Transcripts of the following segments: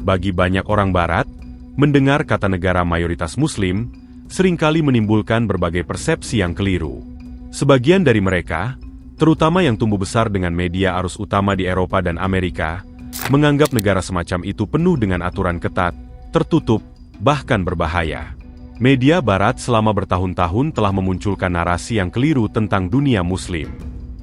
Bagi banyak orang Barat, mendengar kata negara mayoritas Muslim seringkali menimbulkan berbagai persepsi yang keliru. Sebagian dari mereka, terutama yang tumbuh besar dengan media arus utama di Eropa dan Amerika, menganggap negara semacam itu penuh dengan aturan ketat, tertutup, bahkan berbahaya. Media Barat selama bertahun-tahun telah memunculkan narasi yang keliru tentang dunia Muslim.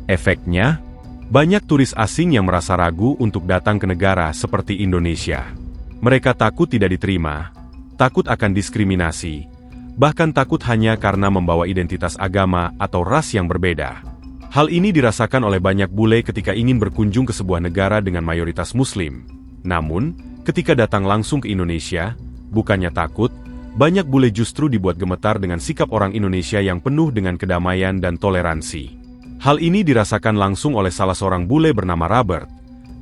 Efeknya, banyak turis asing yang merasa ragu untuk datang ke negara seperti Indonesia. Mereka takut tidak diterima, takut akan diskriminasi, bahkan takut hanya karena membawa identitas agama atau ras yang berbeda. Hal ini dirasakan oleh banyak bule ketika ingin berkunjung ke sebuah negara dengan mayoritas Muslim. Namun, ketika datang langsung ke Indonesia, bukannya takut, banyak bule justru dibuat gemetar dengan sikap orang Indonesia yang penuh dengan kedamaian dan toleransi. Hal ini dirasakan langsung oleh salah seorang bule bernama Robert.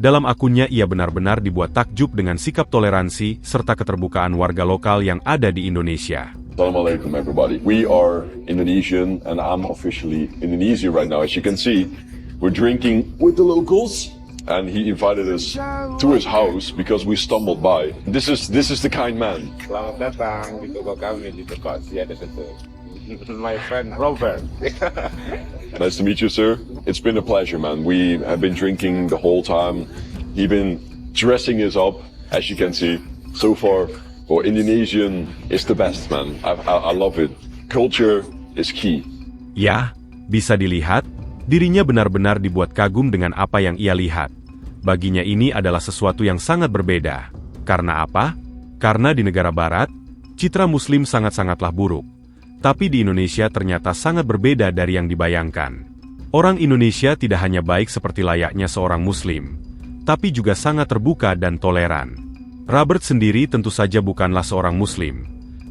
Dalam akunnya ia benar-benar dibuat takjub dengan sikap toleransi serta keterbukaan warga lokal yang ada di Indonesia. Assalamualaikum everybody. We are Indonesian and I'm officially Indonesian right now. As you can see, we're drinking with the locals and he invited us to his house because we stumbled by. This is the kind man. Selamat datang di toko kami di toko Asia Desitu. My friend Robert. Nice to meet you, sir. It's been a pleasure, man. We have been drinking the whole time. He's been dressing us up, as you can see. So far, well, Indonesian is the best, man. I love it. Culture is key. Ya, bisa dilihat, dirinya benar-benar dibuat kagum dengan apa yang ia lihat. Baginya ini adalah sesuatu yang sangat berbeda. Karena apa? Karena di negara Barat, citra Muslim sangat-sangatlah buruk. Tapi di Indonesia ternyata sangat berbeda dari yang dibayangkan. Orang Indonesia tidak hanya baik seperti layaknya seorang Muslim, tapi juga sangat terbuka dan toleran. Robert sendiri tentu saja bukanlah seorang Muslim,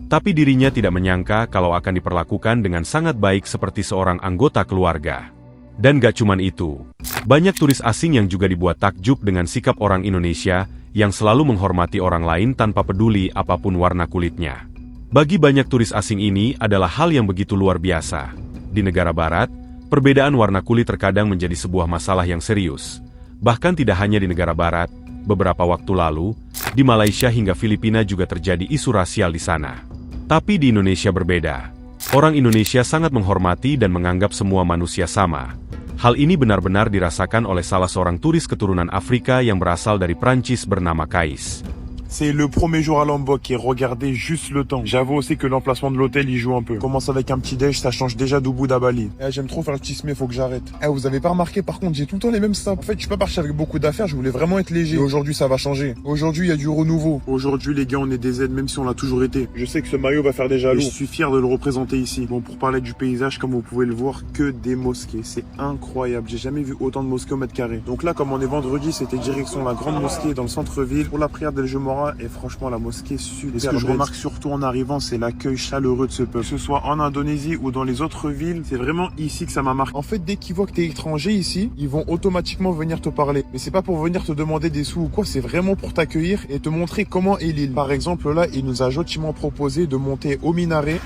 tapi dirinya tidak menyangka kalau akan diperlakukan dengan sangat baik seperti seorang anggota keluarga. Dan gak cuman itu, banyak turis asing yang juga dibuat takjub dengan sikap orang Indonesia yang selalu menghormati orang lain tanpa peduli apapun warna kulitnya. Bagi banyak turis asing ini adalah hal yang begitu luar biasa. Di negara Barat, perbedaan warna kulit terkadang menjadi sebuah masalah yang serius. Bahkan tidak hanya di negara Barat, beberapa waktu lalu, di Malaysia hingga Filipina juga terjadi isu rasial di sana. Tapi di Indonesia berbeda. Orang Indonesia sangat menghormati dan menganggap semua manusia sama. Hal ini benar-benar dirasakan oleh salah seorang turis keturunan Afrika yang berasal dari Prancis bernama Kais. C'est le premier jour à Lombok et regardez juste le temps. J'avoue aussi que l'emplacement de l'hôtel il joue un peu. Commence avec un petit déj, ça change déjà d'Ubud à Bali. J'aime trop faire le tismé, faut que j'arrête. Vous avez pas remarqué par contre, j'ai tout le temps les mêmes sacs. En fait, je suis pas parti avec beaucoup d'affaires, je voulais vraiment être léger. Et aujourd'hui, ça va changer. Aujourd'hui, il y a du renouveau. Aujourd'hui, les gars, on est des Z, même si on l'a toujours été. Je sais que ce maillot va faire des jaloux. Je suis fier de le représenter ici. Bon, pour parler du paysage, comme vous pouvez le voir, que des mosquées. C'est incroyable. J'ai jamais vu autant de mosquées au mètre carré. Donc là, comme on est vendredi, c'était direction la grande mosquée dans le centre-ville pour la prière d'El Jumara et franchement, la mosquée super. Et ce que je remarque surtout en arrivant, c'est l'accueil chaleureux de ce peuple. Que ce soit en Indonésie ou dans les autres villes, c'est vraiment ici que ça m'a marqué. En fait, dès qu'ils voient que t'es étranger ici, ils vont automatiquement venir te parler. Mais c'est pas pour venir te demander des sous ou quoi, c'est vraiment pour t'accueillir et te montrer comment est l'île. Par exemple, là, il nous a gentiment proposé de monter au minaret.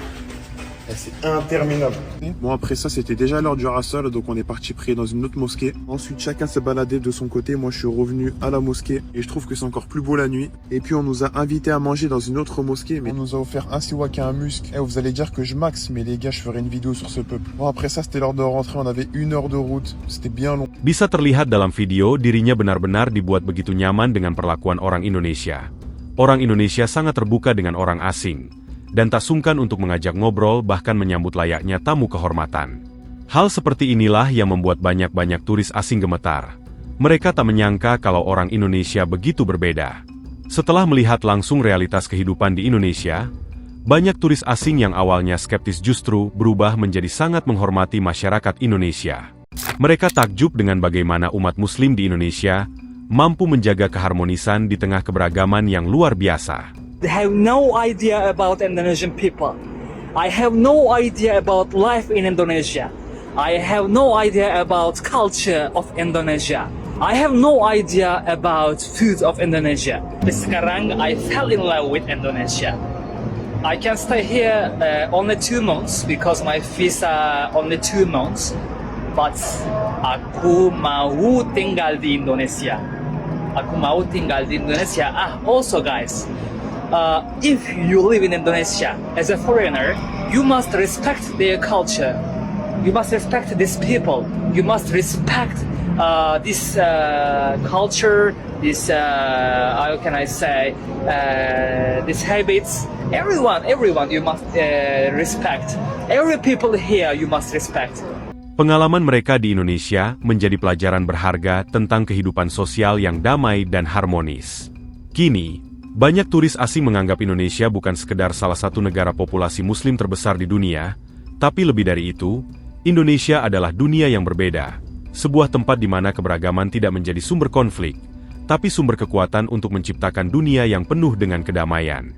C'est interminable. Bon, après ça, c'était déjà l'heure du Rassol, donc on est parti prier dans une autre mosquée. Ensuite, chacun s'est baladé de son côté. Moi, je suis revenu à la mosquée et je trouve que c'est encore plus beau la nuit. Et puis, on nous a invités à manger dans une autre mosquée, mais on nous a offert un siwak et un musc. Vous allez dire que je max, mais les gars, je ferai une vidéo sur ce peuple. Bon, après ça, c'était l'heure de rentrer. On avait 1 heure de route. C'était bien long. Bisa terlihat dalam video, dirinya benar-benar dibuat begitu nyaman dengan perlakuan orang Indonesia. Orang Indonesia sangat terbuka dengan orang asing, dan tak sungkan untuk mengajak ngobrol bahkan menyambut layaknya tamu kehormatan. Hal seperti inilah yang membuat banyak-banyak turis asing gemetar. Mereka tak menyangka kalau orang Indonesia begitu berbeda. Setelah melihat langsung realitas kehidupan di Indonesia, banyak turis asing yang awalnya skeptis justru berubah menjadi sangat menghormati masyarakat Indonesia. Mereka takjub dengan bagaimana umat Muslim di Indonesia mampu menjaga keharmonisan di tengah keberagaman yang luar biasa. They have no idea about Indonesian people. I have no idea about life in Indonesia. I have no idea about culture of Indonesia. I have no idea about food of Indonesia. Sekarang I fell in love with Indonesia. I can stay here only 2 months because my visa only 2 months. But aku mau tinggal di Indonesia. aku mau tinggal di Indonesia. Also guys, if you live in Indonesia as a foreigner, you must respect their culture. You must respect these people. You must respect this culture, this how can I say, these habits. Everyone you must respect. Every people here you must respect. Pengalaman mereka di Indonesia menjadi pelajaran berharga tentang kehidupan sosial yang damai dan harmonis. Kini, banyak turis asing menganggap Indonesia bukan sekedar salah satu negara populasi muslim terbesar di dunia, tapi lebih dari itu, Indonesia adalah dunia yang berbeda, sebuah tempat di mana keberagaman tidak menjadi sumber konflik, tapi sumber kekuatan untuk menciptakan dunia yang penuh dengan kedamaian.